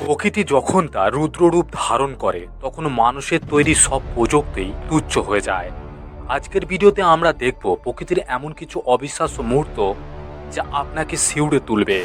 প্রকৃতি যখন তার রুদ্ররূপ ধারণ করে তখন মানুষের তৈরি সব প্রযুক্তি তুচ্ছ হয়ে যায়। আজকের ভিডিওতে আমরা দেখব প্রকৃতির এমন কিছু অবিশ্বাস্য মুহূর্ত যা আপনাকে শিউরে তুলবে।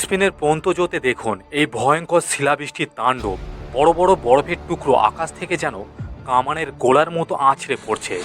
স্পেনের পন্তজোতে দেখুন এই ভয়ঙ্কর শিলাবৃষ্টির তাণ্ডব। বড় বড় বরফের টুকরো আকাশ থেকে যেন কামানের গোলার মতো আছড়ে পড়ছে।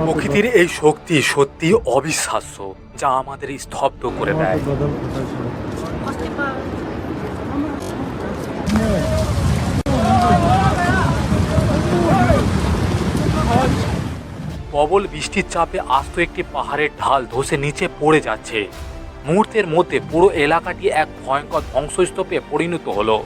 প্রকৃতির এই শক্তি সত্যি অবিশ্বাস্য, যা আমাদের স্তব্ধ করে দেয়। প্রবল বৃষ্টির চাপে আস্ত একটি পাহাড়ের ঢাল ধসে নিচে পড়ে যাচ্ছে। মুহূর্তের মধ্যে পুরো এলাকাটি এক ভয়ঙ্কর ধ্বংসস্তূপে পরিণত হলো।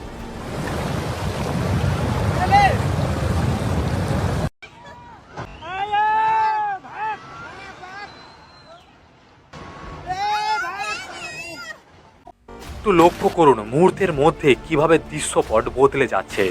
একটু লক্ষ্য করুন মুহূর্তের মধ্যে কিভাবে দৃশ্যপট বদলে যাচ্ছে।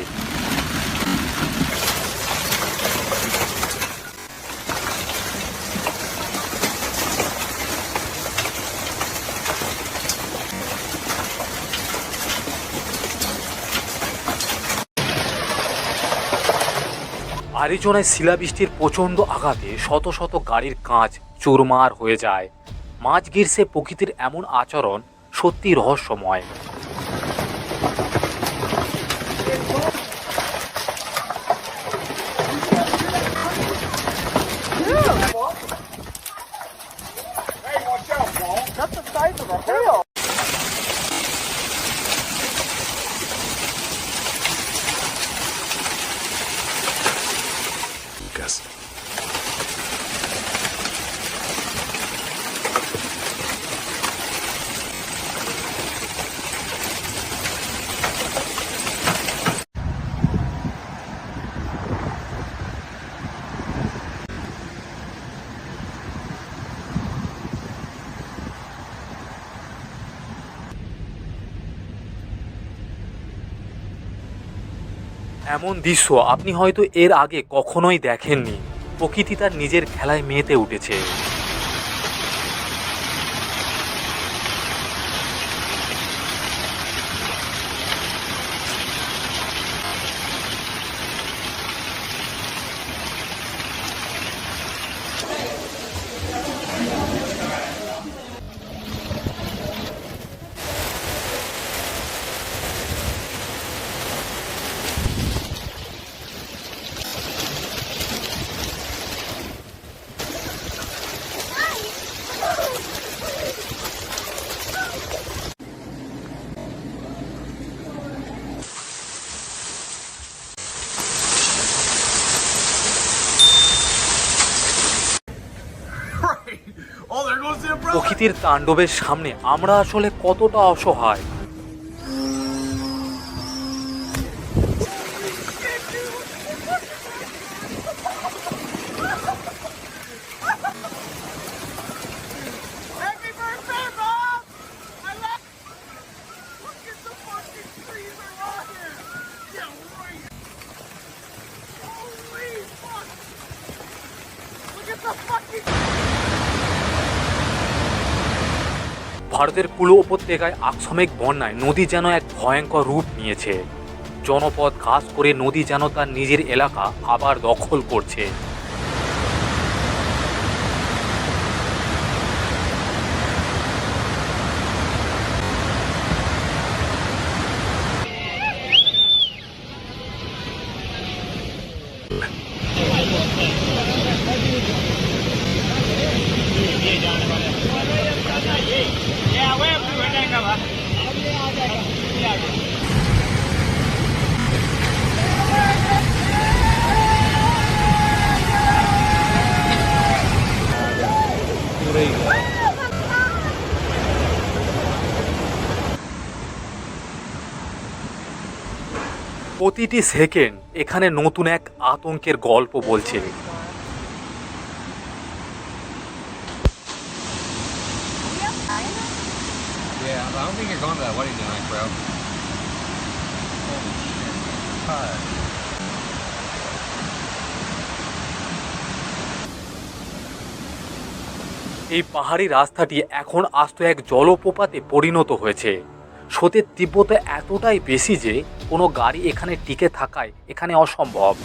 আরিজোনায় শিলাবৃষ্টির প্রচণ্ড আঘাতে শত শত গাড়ির কাঁচ চুরমার হয়ে যায়। মাঝ গ্রীষ্মে প্রকৃতির এমন আচরণ সত্যি রহস্যময়। এমন দৃশ্য আপনি হয়তো এর আগে কখনোই দেখেননি। প্রকৃতি তার নিজের খেলায় মেতে উঠেছে। প্রকৃতির তাণ্ডবের সামনে আমরা আসলে কতটা অসহায়। ভারতের কুলো উপত্যকায় আকস্মিক বন্যায় নদী যেন এক ভয়ঙ্কর রূপ নিয়েছে। জনপদ ঘাস করে নদী যেন তার নিজের এলাকা আবার দখল করছে। প্রতিটি সেকেন্ড এখানে নতুন এক আতঙ্কের গল্প বলছে। Yeah, I don't think you're going to that wedding tonight, bro. Holy shit. এই পাহাড়ি রাস্তাটি এখন আস্ত এক জলপ্রপাতে পরিণত হয়েছে। স্রোতের তীব্রতা এতটাই বেশি যে কোনো গাড়ি এখানে টিকে থাকায় এখানে অসম্ভব।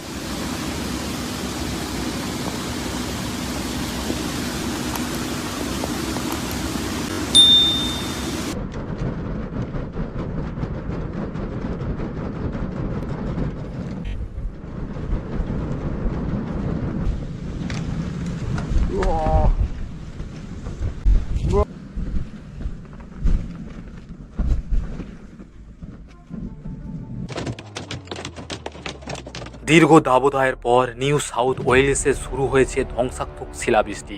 দীর্ঘ দাবদাহের পর নিউ সাউথ ওয়েলসে শুরু হয়েছে ধ্বংসাত্মক শিলাবৃষ্টি।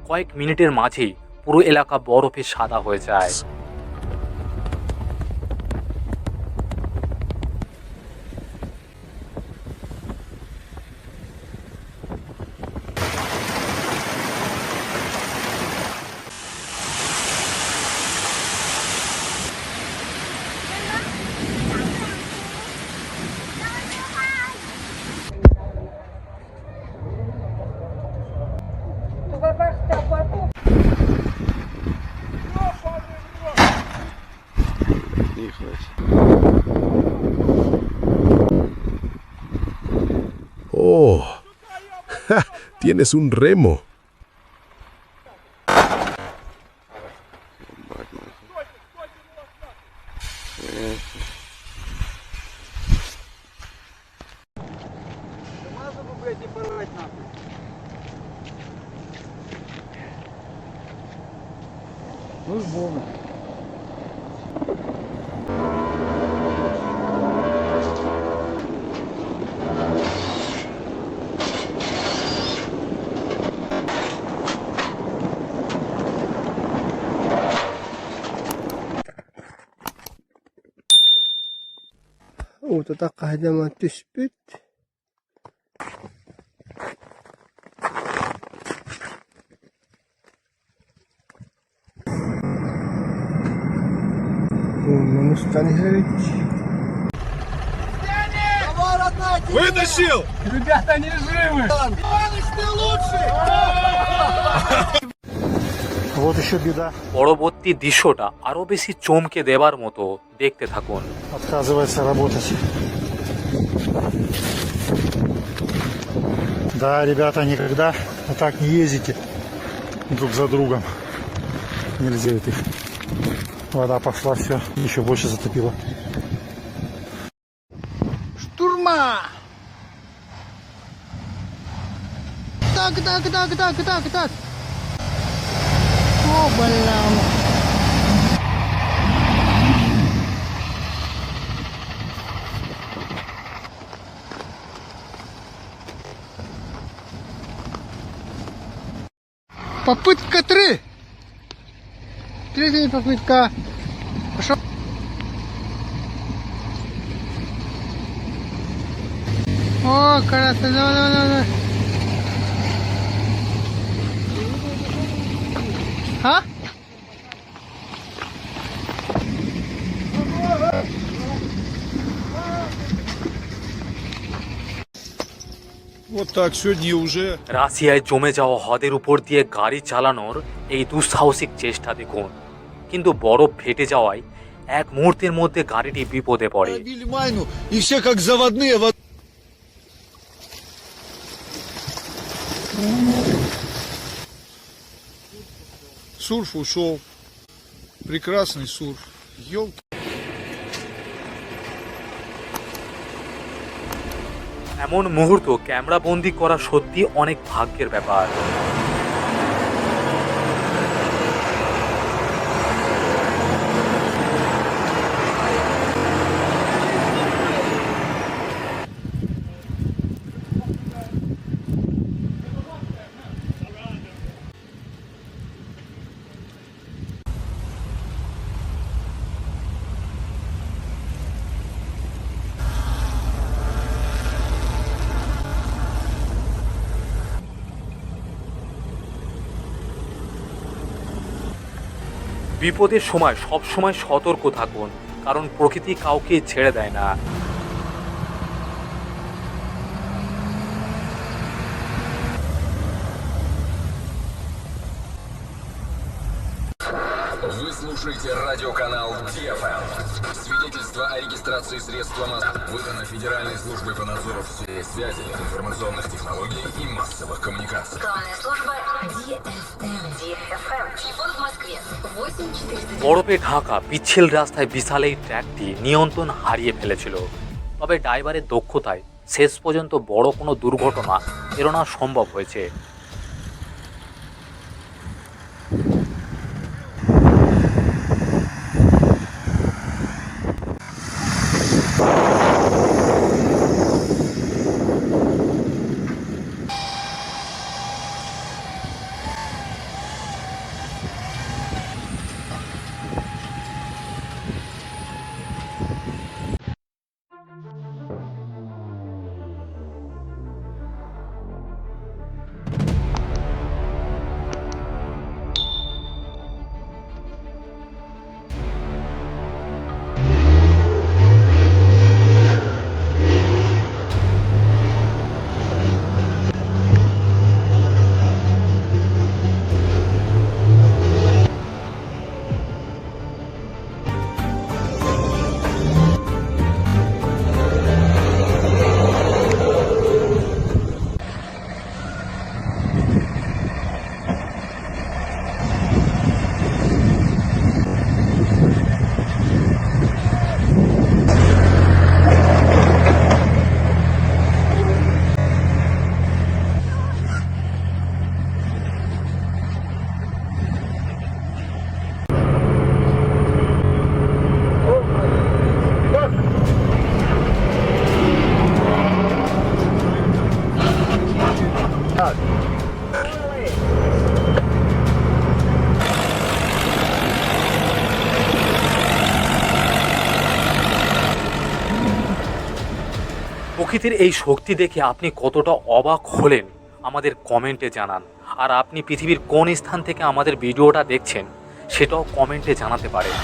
কয়েক মিনিটের মাঝেই পুরো এলাকা বরফে সাদা হয়ে যায়। Oh, ¡ja! Tienes un remo. وتتقدم تثبت ومستنهج. Вытащил! Ребята, не живы! Иваныч, ты лучший! Вот еще беда. পরবর্তী দৃশ্যটা আরো বেশি চমকে দেবার মতো, দেখতে থাকুন। Отказывается работать. Да, ребята, никогда так не ездите друг за другом. Нельзя это. Вода пошла, все, еще больше затопило. Штурма! Так. О, блин. Попытка 3. Третья попытка. Пошел. О, красота, давай. А? Вот так, сегодня уже. রাশিয়ায় জমে যাওয়া হ্রদের উপর দিয়ে গাড়ি চালানোর এই দুঃসাহসিক চেষ্টা দেখুন, কিন্তু বরফ ফেটে যাওয়ায় এক মুহূর্তের মধ্যে গাড়িটি বিপদে পড়ে। Пробили майну, и все как заводные. Сурф ушел. Прекрасный сурф. Ёлки. এমন মুহূর্ত ক্যামেরা বন্দি করা সত্যি অনেক ভাগ্যের ব্যাপার। বিপদের সময় সব সময় সতর্ক থাকুন, কারণ প্রকৃতি কাউকে ছেড়ে দেয় না। Вы слушаете радиоканал ТФМ. Свидетельство о регистрации средств МАЗа выдано Федеральной службой по надзору всей связи, информационных технологий и массовых коммуникаций. Главная служба DFM. Телефон в Москве 8400. বরফে ঢাকা পিচ্ছিল রাস্তায় বিশাল এই ট্র্যাকটি নিয়ন্ত্রণ হারিয়ে ফেলেছিল। তবে ড্রাইভারের দক্ষতায় শেষ পর্যন্ত বড় কোনো দুর্ঘটনা এড়ানো সম্ভব হয়েছে। প্রকৃতির এই শক্তি দেখে আপনি কতটা অবাক হলেন আমাদের কমেন্টে জানান। আর আপনি পৃথিবীর কোন স্থান থেকে আমাদের ভিডিওটা দেখছেন সেটাও কমেন্টে জানাতে পারেন।